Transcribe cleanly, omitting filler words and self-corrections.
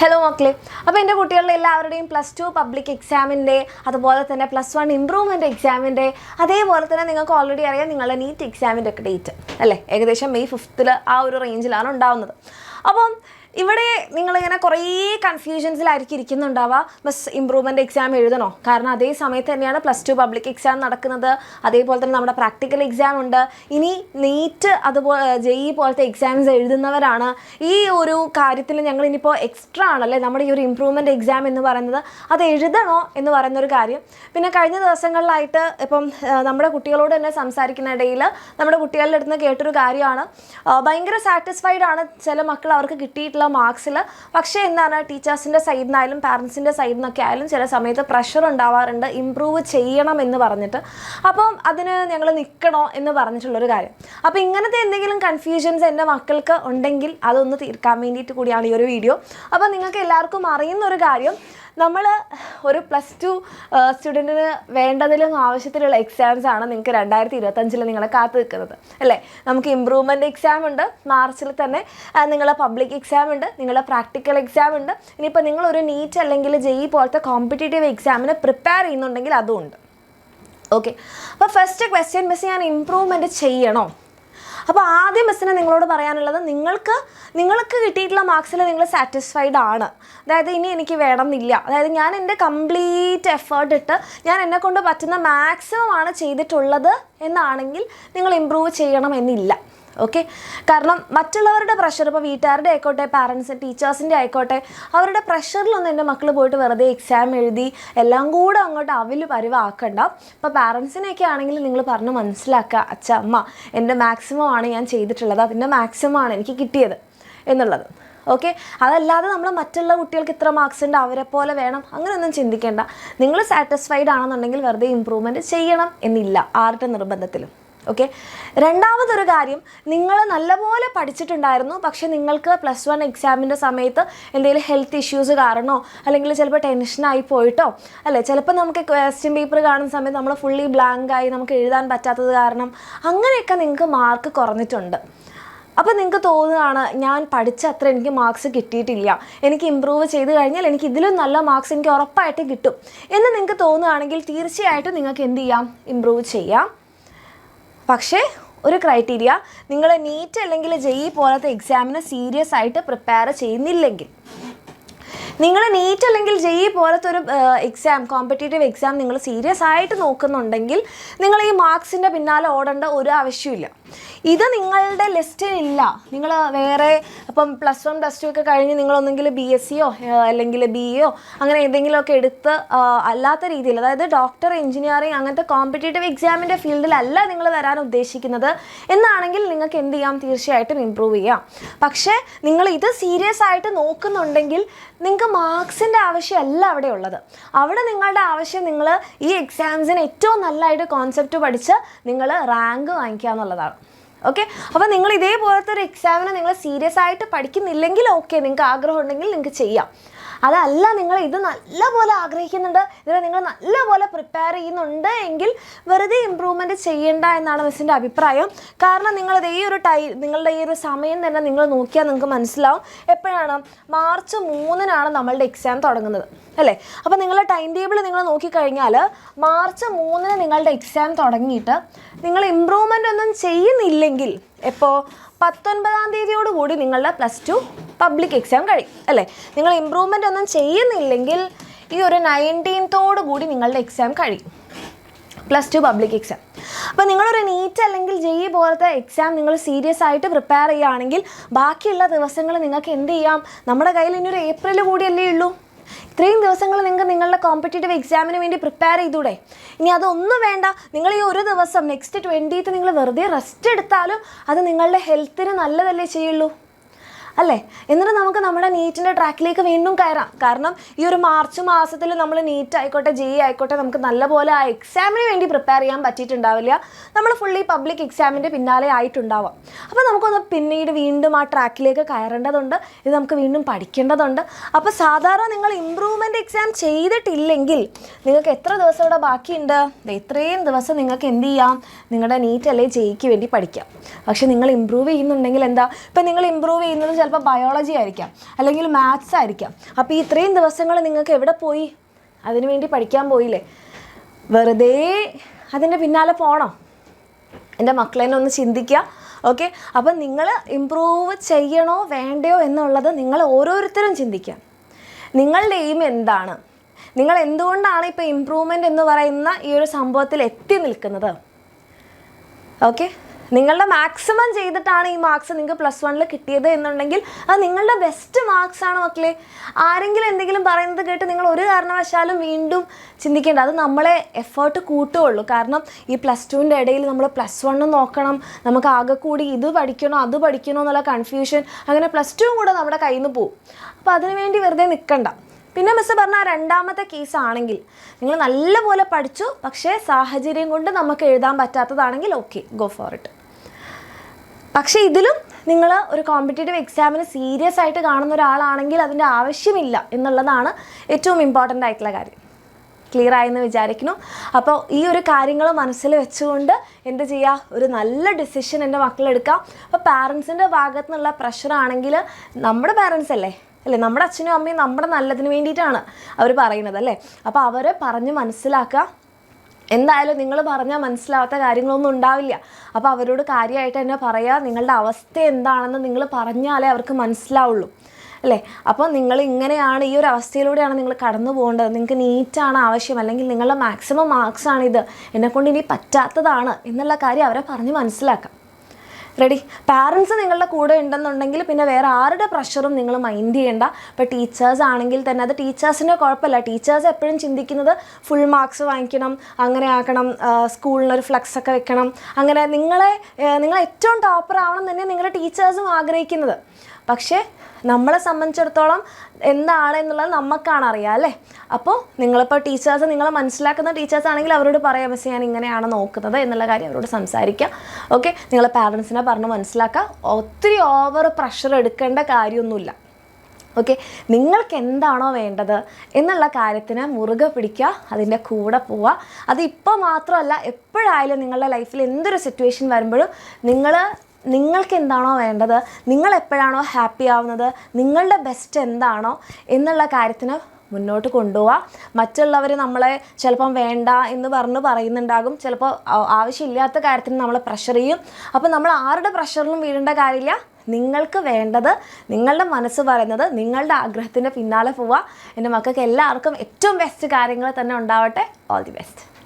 Hello മക്കളെ, അപ്പോൾ എൻ്റെ കുട്ടികളുടെ എല്ലാവരുടെയും +2 പബ്ലിക് എക്സാമിൻ്റെ അതുപോലെ തന്നെ +1 ഇംപ്രൂവ്മെൻറ്റ് എക്സാമിൻ്റെ അതേപോലെ തന്നെ നിങ്ങൾക്ക് ഓൾറെഡി അറിയാം നിങ്ങളുടെ നീറ്റ് എക്സാമിൻ്റെ ഒക്കെ ഡേറ്റ് അല്ലേ, ഏകദേശം മെയ് 5 ആ ഒരു റേഞ്ചിലാണ് ഉണ്ടാവുന്നത്. അപ്പം ഇവിടെ നിങ്ങളിങ്ങനെ കുറേ കൺഫ്യൂഷൻസിലായിരിക്കും ഇരിക്കുന്നുണ്ടാവുക. ബസ് ഇംപ്രൂവ്മെൻറ്റ് എക്സാം എഴുതണോ? കാരണം അതേ സമയത്ത് തന്നെയാണ് +2 പബ്ലിക് എക്സാം നടക്കുന്നത്. അതേപോലെ തന്നെ നമ്മുടെ പ്രാക്ടിക്കൽ എക്സാം ഉണ്ട്. ഇനി നീറ്റ് അതുപോലെ JEE പോലത്തെ എക്സാംസ് എഴുതുന്നവരാണ്. ഈ ഒരു കാര്യത്തിൽ ഞങ്ങൾ ഇനിയിപ്പോൾ എക്സ്ട്രാ ആണല്ലേ നമ്മുടെ ഈ ഒരു ഇംപ്രൂവ്മെൻറ്റ് എക്സാം എന്ന് പറയുന്നത്, അത് എഴുതണോ എന്ന് പറയുന്നൊരു കാര്യം. പിന്നെ കഴിഞ്ഞ ദിവസങ്ങളിലായിട്ട് ഇപ്പം നമ്മുടെ കുട്ടികളോട് തന്നെ സംസാരിക്കുന്ന ഇടയിൽ നമ്മുടെ കുട്ടികളുടെ അടുത്ത് നിന്ന് കേട്ടൊരു കാര്യമാണ്, ഭയങ്കര സാറ്റിസ്ഫൈഡ് ആണ് ചില മക്കൾ അവർക്ക് കിട്ടിയിട്ടുള്ള മാർക്സിൽ. പക്ഷേ എന്താണ്, ടീച്ചേഴ്സിൻ്റെ സൈഡിൽ നിന്നായാലും പാരൻസിൻ്റെ സൈഡിൽ നിന്നൊക്കെ ആയാലും ചില സമയത്ത് പ്രഷർ ഉണ്ടാവാറുണ്ട് ഇമ്പ്രൂവ് ചെയ്യണം എന്ന് പറഞ്ഞിട്ട്. അപ്പം അതിന് ഞങ്ങൾ നിൽക്കണോ എന്ന് പറഞ്ഞിട്ടുള്ളൊരു കാര്യം. അപ്പോൾ ഇങ്ങനത്തെ എന്തെങ്കിലും കൺഫ്യൂഷൻസ് എൻ്റെ മക്കൾക്ക് ഉണ്ടെങ്കിൽ അതൊന്ന് തീർക്കാൻ വേണ്ടിയിട്ട് കൂടിയാണ് ഈ ഒരു വീഡിയോ. അപ്പോൾ നിങ്ങൾക്ക് എല്ലാവർക്കും അറിയുന്നൊരു കാര്യം, നമ്മൾ ഒരു +2 സ്റ്റുഡൻറ്റിന് വേണ്ടതിലും ആവശ്യത്തിലുള്ള എക്സാംസ് ആണ് നിങ്ങൾക്ക് 2025 നിങ്ങളെ കാത്തു നിൽക്കുന്നത് അല്ലേ. നമുക്ക് ഇമ്പ്രൂവ്മെൻറ്റ് എക്സാം ഉണ്ട്, മാർച്ചിൽ തന്നെ നിങ്ങളെ പബ്ലിക് എക്സാം ഉണ്ട്, നിങ്ങളുടെ പ്രാക്ടിക്കൽ എക്സാം ഉണ്ട്. ഇനിയിപ്പോൾ നിങ്ങളൊരു നീറ്റ് അല്ലെങ്കിൽ JEE പോലത്തെ കോമ്പറ്റേറ്റീവ് എക്സാമിന് പ്രിപ്പയർ ചെയ്യുന്നുണ്ടെങ്കിൽ അതും ഉണ്ട്. ഓക്കെ, അപ്പോൾ ഫസ്റ്റ് ക്വസ്റ്റ്യൻ, മിസ് ഞാൻ ഇമ്പ്രൂവ്മെൻറ്റ് ചെയ്യണോ? അപ്പോൾ ആദ്യം മിസ്സിന് നിങ്ങളോട് പറയാനുള്ളത്, നിങ്ങൾക്ക് കിട്ടിയിട്ടുള്ള മാർക്സിൽ നിങ്ങൾ സാറ്റിസ്ഫൈഡ് ആണ്, അതായത് ഇനി എനിക്ക് വേണമെന്നില്ല, അതായത് ഞാൻ എൻ്റെ കംപ്ലീറ്റ് എഫേർട്ട് ഇട്ട് ഞാൻ എന്നെക്കൊണ്ട് പറ്റുന്ന മാക്സിമം ആണ് ചെയ്തിട്ടുള്ളത് എന്നാണെങ്കിൽ നിങ്ങൾ ഇമ്പ്രൂവ് ചെയ്യണമെന്നില്ല. ഓക്കെ, കാരണം മറ്റുള്ളവരുടെ പ്രഷർ, ഇപ്പോൾ വീട്ടുകാരുടെ ആയിക്കോട്ടെ, പാരൻസ് ടീച്ചേഴ്സിൻ്റെ ആയിക്കോട്ടെ, അവരുടെ പ്രഷറിലൊന്നും എൻ്റെ മക്കൾ പോയിട്ട് വെറുതെ എക്സാം എഴുതി എല്ലാം കൂടെ അങ്ങോട്ട് പരിവാക്കണ്ട. ഇപ്പോൾ പാരൻസിനെയൊക്കെ ആണെങ്കിൽ നിങ്ങൾ പറഞ്ഞ് മനസ്സിലാക്കുക, അച്ഛ അമ്മ എൻ്റെ മാക്സിമം ആണ് ഞാൻ ചെയ്തിട്ടുള്ളത്, അതിൻ്റെ മാക്സിമം ആണ് എനിക്ക് കിട്ടിയത് എന്നുള്ളത്. ഓക്കെ, അതല്ലാതെ നമ്മൾ മറ്റുള്ള കുട്ടികൾക്ക് ഇത്ര മാർക്സ് ഉണ്ട് അവരെ പോലെ വേണം അങ്ങനെയൊന്നും ചിന്തിക്കേണ്ട. നിങ്ങൾ സാറ്റിസ്ഫൈഡ് ആണെന്നുണ്ടെങ്കിൽ വെറുതെ ഇമ്പ്രൂവ്മെൻറ്റ് ചെയ്യണം എന്നില്ല ആരുടെ നിർബന്ധത്തിലും. ഓക്കെ, രണ്ടാമതൊരു കാര്യം, നിങ്ങൾ നല്ലപോലെ പഠിച്ചിട്ടുണ്ടായിരുന്നു, പക്ഷേ നിങ്ങൾക്ക് +1 എക്സാമിൻ്റെ സമയത്ത് എന്തെങ്കിലും ഹെൽത്ത് ഇഷ്യൂസ് കാരണമോ അല്ലെങ്കിൽ ചിലപ്പോൾ ടെൻഷനായി പോയിട്ടോ അല്ലേ, ചിലപ്പോൾ നമുക്ക് ക്വസ്റ്റ്യൻ പേപ്പർ കാണുന്ന സമയത്ത് നമ്മൾ ഫുള്ളി ബ്ലാങ്കായി നമുക്ക് എഴുതാൻ പറ്റാത്തത് കാരണം അങ്ങനെയൊക്കെ നിങ്ങൾക്ക് മാർക്ക് കുറഞ്ഞിട്ടുണ്ട്. അപ്പോൾ നിങ്ങൾക്ക് തോന്നുകയാണ് ഞാൻ പഠിച്ച അത്ര എനിക്ക് മാർക്സ് കിട്ടിയിട്ടില്ല, എനിക്ക് ഇമ്പ്രൂവ് ചെയ്ത് കഴിഞ്ഞാൽ എനിക്ക് ഇതിലും നല്ല മാർക്സ് എനിക്ക് ഉറപ്പായിട്ട് കിട്ടും എന്ന് നിങ്ങൾക്ക് തോന്നുകയാണെങ്കിൽ തീർച്ചയായിട്ടും നിങ്ങൾക്ക് എന്ത് ചെയ്യാം, ഇമ്പ്രൂവ് ചെയ്യാം. പക്ഷേ ഒരു ക്രൈറ്റീരിയ, നിങ്ങൾ നീറ്റ് അല്ലെങ്കിൽ JEE പോലത്തെ എക്സാമിന് സീരിയസ് ആയിട്ട് പ്രിപ്പയർ ചെയ്യുന്നില്ലെങ്കിൽ, നിങ്ങൾ നീറ്റ് അല്ലെങ്കിൽ JEE പോലത്തെ ഒരു എക്സാം കോമ്പറ്റേറ്റീവ് എക്സാം നിങ്ങൾ സീരിയസ് ആയിട്ട് നോക്കുന്നുണ്ടെങ്കിൽ നിങ്ങൾ ഈ മാർക്സിൻ്റെ പിന്നാലെ ഓടേണ്ട ഒരു ആവശ്യമില്ല. ഇത് നിങ്ങളുടെ ലിസ്റ്റിലില്ല. നിങ്ങൾ വേറെ ഇപ്പം +1 +2 ഒക്കെ കഴിഞ്ഞ് നിങ്ങളൊന്നെങ്കിൽ BScയോ അല്ലെങ്കിൽ BEയോ അങ്ങനെ എന്തെങ്കിലുമൊക്കെ എടുത്ത് അല്ലാത്ത രീതിയിൽ, അതായത് ഡോക്ടർ, എഞ്ചിനീയറിങ് അങ്ങനത്തെ കോമ്പറ്റേറ്റീവ് എക്സാമിൻ്റെ ഫീൽഡിലല്ല നിങ്ങൾ വരാൻ ഉദ്ദേശിക്കുന്നത് എന്നാണെങ്കിൽ നിങ്ങൾക്ക് എന്ത് ചെയ്യാം, തീർച്ചയായിട്ടും ഇമ്പ്രൂവ് ചെയ്യാം. പക്ഷേ നിങ്ങൾ ഇത് സീരിയസ് ആയിട്ട് നോക്കുന്നുണ്ടെങ്കിൽ നിങ്ങൾക്ക് മാർക്സിൻ്റെ ആവശ്യമല്ല അവിടെ ഉള്ളത്. അവിടെ നിങ്ങളുടെ ആവശ്യം നിങ്ങൾ ഈ എക്സാംസിന് ഏറ്റവും നല്ലതായിട്ട് കോൺസെപ്റ്റ് പഠിച്ച് നിങ്ങൾ റാങ്ക് വാങ്ങിക്കുക എന്നുള്ളതാണ്. ഓക്കെ, അപ്പോൾ നിങ്ങൾ ഇതേപോലത്തെ ഒരു എക്സാമിന് നിങ്ങൾ സീരിയസ് ആയിട്ട് പഠിക്കുന്നില്ലെങ്കിൽ ഓക്കെ, നിങ്ങൾക്ക് ആഗ്രഹം ഉണ്ടെങ്കിൽ നിങ്ങൾക്ക് ചെയ്യാം. അതല്ല, നിങ്ങൾ ഇത് നല്ലപോലെ ആഗ്രഹിക്കുന്നുണ്ട്, ഇതിൽ നിങ്ങൾ നല്ലപോലെ പ്രിപ്പയർ ചെയ്യുന്നുണ്ട് എങ്കിൽ വെറുതെ ഇമ്പ്രൂവ്മെൻറ്റ് ചെയ്യേണ്ട എന്നാണ് മിസ്സിൻ്റെ അഭിപ്രായം. കാരണം നിങ്ങളുടെ ഈ ഒരു സമയം തന്നെ നിങ്ങൾ നോക്കിയാൽ നിങ്ങൾക്ക് മനസ്സിലാവും. എപ്പോഴാണ്, മാർച്ച് 3-നാണ് നമ്മളുടെ എക്സാം തുടങ്ങുന്നത് അല്ലേ. അപ്പോൾ നിങ്ങളുടെ ടൈം ടേബിൾ നിങ്ങൾ നോക്കിക്കഴിഞ്ഞാൽ മാർച്ച് 3-ന് നിങ്ങളുടെ എക്സാം തുടങ്ങിയിട്ട് നിങ്ങൾ ഇമ്പ്രൂവ്മെൻ്റ് ഒന്നും ചെയ്യുന്നില്ലെങ്കിൽ എപ്പോൾ 19-ാം തീയതിയോടുകൂടി നിങ്ങളുടെ +2 പബ്ലിക് എക്സാം കഴിയും അല്ലേ. നിങ്ങൾ ഇമ്പ്രൂവ്മെൻ്റ് ഒന്നും ചെയ്യുന്നില്ലെങ്കിൽ ഈ ഒരു 19-ഓടുകൂടി നിങ്ങളുടെ എക്സാം കഴിയും, +2 പബ്ലിക് എക്സാം. അപ്പോൾ നിങ്ങളൊരു നീറ്റ് അല്ലെങ്കിൽ JEE പോലത്തെ എക്സാം നിങ്ങൾ സീരിയസ് ആയിട്ട് പ്രിപ്പയർ ചെയ്യുകയാണെങ്കിൽ ബാക്കിയുള്ള ദിവസങ്ങൾ നിങ്ങൾക്ക് എന്ത് ചെയ്യാം, നമ്മുടെ കയ്യിൽ ഇനി ഒരു ഏപ്രിൽ കൂടിയല്ലേ ഉള്ളൂ. ഇത്രയും ദിവസങ്ങൾ നിങ്ങൾക്ക് നിങ്ങളുടെ കോമ്പറ്റേറ്റീവ് എക്സാമിന് വേണ്ടി പ്രിപ്പയർ ചെയ്തൂടെ? ഇനി അതൊന്നും വേണ്ട, നിങ്ങൾ ഈ ഒരു ദിവസം നെക്സ്റ്റ് 20th നിങ്ങൾ വെറുതെ റെസ്റ്റ് എടുത്താലും അത് നിങ്ങളുടെ ഹെൽത്തിന് നല്ലതല്ലേ ചെയ്യുള്ളൂ അല്ലേ. എന്നിട്ട് നമുക്ക് നമ്മുടെ നീറ്റിൻ്റെ ട്രാക്കിലേക്ക് വീണ്ടും കയറാം. കാരണം ഈ ഒരു മാർച്ച് മാസത്തിൽ നമ്മൾ നീറ്റ് ആയിക്കോട്ടെ JEE ആയിക്കോട്ടെ നമുക്ക് നല്ലപോലെ ആ എക്സാമിന് വേണ്ടി പ്രിപ്പയർ ചെയ്യാൻ പറ്റിയിട്ടുണ്ടാവില്ല, നമ്മൾ ഫുള്ളി പബ്ലിക് എക്സാമിൻ്റെ പിന്നാലെ ആയിട്ടുണ്ടാവാം. അപ്പോൾ നമുക്കൊന്ന് പിന്നീട് വീണ്ടും ആ ട്രാക്കിലേക്ക് കയറേണ്ടതുണ്ട്, ഇത് നമുക്ക് വീണ്ടും പഠിക്കേണ്ടതുണ്ട്. അപ്പോൾ സാധാരണ നിങ്ങൾ ഇമ്പ്രൂവ്മെൻറ്റ് എക്സാം ചെയ്തിട്ടില്ലെങ്കിൽ നിങ്ങൾക്ക് എത്ര ദിവസം ഇവിടെ ബാക്കിയുണ്ട്, ഇത്രയും ദിവസം നിങ്ങൾക്ക് എന്ത് ചെയ്യാം, നിങ്ങളുടെ നീറ്റ് അല്ലെങ്കിൽ JEEക്ക് വേണ്ടി പഠിക്കാം. പക്ഷേ നിങ്ങൾ ഇമ്പ്രൂവ് ചെയ്യുന്നുണ്ടെങ്കിൽ എന്താ, ഇപ്പം നിങ്ങൾ ഇമ്പ്രൂവ് ചെയ്യുന്നത് ചിലപ്പോൾ ബയോളജി ആയിരിക്കാം, അല്ലെങ്കിൽ മാത്സ് ആയിരിക്കാം. അപ്പോൾ ഈ ഇത്രയും ദിവസങ്ങൾ നിങ്ങൾക്ക് എവിടെ പോയി? അതിനു വേണ്ടി പഠിക്കാൻ പോയില്ലേ? വെറുതെ അതിൻ്റെ പിന്നാലെ പോകണം? എൻ്റെ മക്കളെ ഒന്ന് ചിന്തിക്കുക. ഓക്കെ, അപ്പം നിങ്ങൾ ഇമ്പ്രൂവ് ചെയ്യണോ വേണ്ടയോ എന്നുള്ളത് നിങ്ങൾ ഓരോരുത്തരും ചിന്തിക്കുക. നിങ്ങളുടെ എയിം എന്താണ്? നിങ്ങൾ എന്തുകൊണ്ടാണ് ഇപ്പോൾ ഇമ്പ്രൂവ്മെൻ്റ് എന്ന് പറയുന്ന ഈ ഒരു സംഭവത്തിൽ എത്തി നിൽക്കുന്നത്? ഓക്കെ, നിങ്ങളുടെ മാക്സിമം ചെയ്തിട്ടാണ് ഈ മാർക്സ് നിങ്ങൾക്ക് +1 കിട്ടിയത് എന്നുണ്ടെങ്കിൽ അത് നിങ്ങളുടെ ബെസ്റ്റ് മാർക്സാണ് മക്കളെ. ആരെങ്കിലും എന്തെങ്കിലും പറയുന്നത് കേട്ട് നിങ്ങൾ ഒരു കാരണവശാലും വീണ്ടും ചിന്തിക്കേണ്ട. അത് നമ്മളെ എഫേർട്ട് കൂട്ടുകയുള്ളൂ. കാരണം ഈ +2ൻ്റെ ഇടയിൽ നമ്മൾ +1 നോക്കണം, നമുക്ക് ആകെ കൂടി ഇത് പഠിക്കണോ അത് പഠിക്കണോ എന്നുള്ള കൺഫ്യൂഷൻ, അങ്ങനെ +2 കൂടെ നമ്മുടെ കയ്യിൽ നിന്ന് പോവും. അപ്പോൾ അതിനുവേണ്ടി വെറുതെ നിൽക്കണ്ട. പിന്നെ മിസ് പറഞ്ഞ രണ്ടാമത്തെ കേസാണെങ്കിൽ നിങ്ങൾ നല്ലപോലെ പഠിച്ചു, പക്ഷേ സാഹചര്യം കൊണ്ട് നമുക്ക് എഴുതാൻ പറ്റാത്തതാണെങ്കിൽ ഓക്കെ, ഗോ ഫോർ ഇറ്റ്. പക്ഷേ ഇതിലും നിങ്ങൾ ഒരു കോമ്പറ്റേറ്റീവ് എക്സാമിന് സീരിയസ് ആയിട്ട് കാണുന്ന ഒരാളാണെങ്കിൽ അതിൻ്റെ ആവശ്യമില്ല എന്നുള്ളതാണ് ഏറ്റവും ഇമ്പോർട്ടൻ്റ് ആയിട്ടുള്ള കാര്യം. ക്ലിയർ ആയെന്ന് വിചാരിക്കുന്നു. അപ്പോൾ ഈ ഒരു കാര്യങ്ങൾ മനസ്സിൽ വെച്ചുകൊണ്ട് എന്ത് ചെയ്യുക, ഒരു നല്ല ഡിസിഷൻ എൻ്റെ മക്കളെടുക്കാം. അപ്പോൾ പാരൻസിൻ്റെ ഭാഗത്തു നിന്നുള്ള പ്രഷറാണെങ്കിൽ നമ്മുടെ പാരൻസ് അല്ലേ, നമ്മുടെ അച്ഛനും അമ്മയും നമ്മുടെ നല്ലതിന് വേണ്ടിയിട്ടാണ് അവർ പറയുന്നത് അല്ലേ. അപ്പോൾ അവരെ പറഞ്ഞ് മനസ്സിലാക്കുക. എന്തായാലും നിങ്ങൾ പറഞ്ഞാൽ മനസ്സിലാവാത്ത കാര്യങ്ങളൊന്നും ഉണ്ടാവില്ല. അപ്പോൾ അവരോട് കാര്യമായിട്ട് തന്നെ പറയുക, നിങ്ങളുടെ അവസ്ഥ എന്താണെന്ന് നിങ്ങൾ പറഞ്ഞാലേ അവർക്ക് മനസ്സിലാവുള്ളൂ അല്ലേ. അപ്പോൾ നിങ്ങൾ ഇങ്ങനെയാണ്, ഈ ഒരു അവസ്ഥയിലൂടെയാണ് നിങ്ങൾ കടന്നു പോകേണ്ടത്, നിങ്ങൾക്ക് നീറ്റാണ് ആവശ്യം, അല്ലെങ്കിൽ നിങ്ങളുടെ മാക്സിമം മാർക്സാണിത്, എന്നെക്കൊണ്ട് ഇനി പറ്റാത്തതാണ് എന്നുള്ള കാര്യം അവരെ പറഞ്ഞ് മനസ്സിലാക്കാം. റെഡി? പാരൻസ് നിങ്ങളുടെ കൂടെ ഉണ്ടെന്നുണ്ടെങ്കിൽ പിന്നെ വേറെ ആരുടെ പ്രഷറും നിങ്ങൾ മൈൻഡ് ചെയ്യേണ്ട. ഇപ്പോൾ ടീച്ചേഴ്സ് ആണെങ്കിൽ തന്നെ അത് ടീച്ചേഴ്സിൻ്റെ കുഴപ്പമില്ല. ടീച്ചേഴ്സ് എപ്പോഴും ചിന്തിക്കുന്നത് ഫുൾ മാർക്സ് വാങ്ങിക്കണം, അങ്ങനെ ആക്കണം, സ്കൂളിനൊരു ഫ്ലക്സ് ഒക്കെ വെക്കണം, അങ്ങനെ നിങ്ങൾ ഏറ്റവും ടോപ്പർ ആവണം തന്നെ നിങ്ങളുടെ ടീച്ചേഴ്സും ആഗ്രഹിക്കുന്നത്. പക്ഷേ നമ്മളെ സംബന്ധിച്ചിടത്തോളം എന്താണ് എന്നുള്ളത് നമുക്കാണ് അറിയാം അല്ലേ. അപ്പോൾ നിങ്ങളിപ്പോൾ ടീച്ചേഴ്സ്, നിങ്ങളെ മനസ്സിലാക്കുന്ന ടീച്ചേഴ്സ് ആണെങ്കിൽ അവരോട് പറയാം, മിസ് ഞാൻ ഇങ്ങനെയാണ് നോക്കുന്നത് എന്നുള്ള കാര്യം അവരോട് സംസാരിക്കുക. ഓക്കെ, നിങ്ങളെ പാരൻസിനെ പറഞ്ഞ് മനസ്സിലാക്കുക. ഒത്തിരി ഓവർ പ്രഷർ എടുക്കേണ്ട കാര്യമൊന്നുമില്ല. ഓക്കെ, നിങ്ങൾക്ക് എന്താണോ വേണ്ടത് എന്നുള്ള കാര്യത്തിന് മുറുകെ പിടിക്കുക, അതിൻ്റെ കൂടെ പോവുക. അതിപ്പോൾ മാത്രമല്ല, എപ്പോഴായാലും നിങ്ങളുടെ ലൈഫിൽ എന്തൊരു സിറ്റുവേഷൻ വരുമ്പോഴും നിങ്ങൾക്ക് എന്താണോ വേണ്ടത്, നിങ്ങൾ എപ്പോഴാണോ ഹാപ്പി ആവുന്നത്, നിങ്ങളുടെ ബെസ്റ്റ് എന്താണോ എന്നുള്ള കാര്യത്തിന് മുന്നോട്ട് കൊണ്ടുപോവുക. മറ്റുള്ളവർ നമ്മളെ ചിലപ്പം വേണ്ട എന്ന് പറയുന്നുണ്ടാകും, ചിലപ്പോൾ ആവശ്യമില്ലാത്ത കാര്യത്തിന് നമ്മളെ പ്രഷർ ചെയ്യും. അപ്പോൾ നമ്മൾ ആരുടെ പ്രഷറിലും വീഴേണ്ട കാര്യമില്ല. നിങ്ങൾക്ക് വേണ്ടത്, നിങ്ങളുടെ മനസ്സ് പറയുന്നത്, നിങ്ങളുടെ ആഗ്രഹത്തിൻ്റെ പിന്നാലെ പോവുക. എൻ്റെ മക്കൾക്ക് എല്ലാവർക്കും ഏറ്റവും ബെസ്റ്റ് കാര്യങ്ങൾ തന്നെ ഉണ്ടാവട്ടെ. All the best.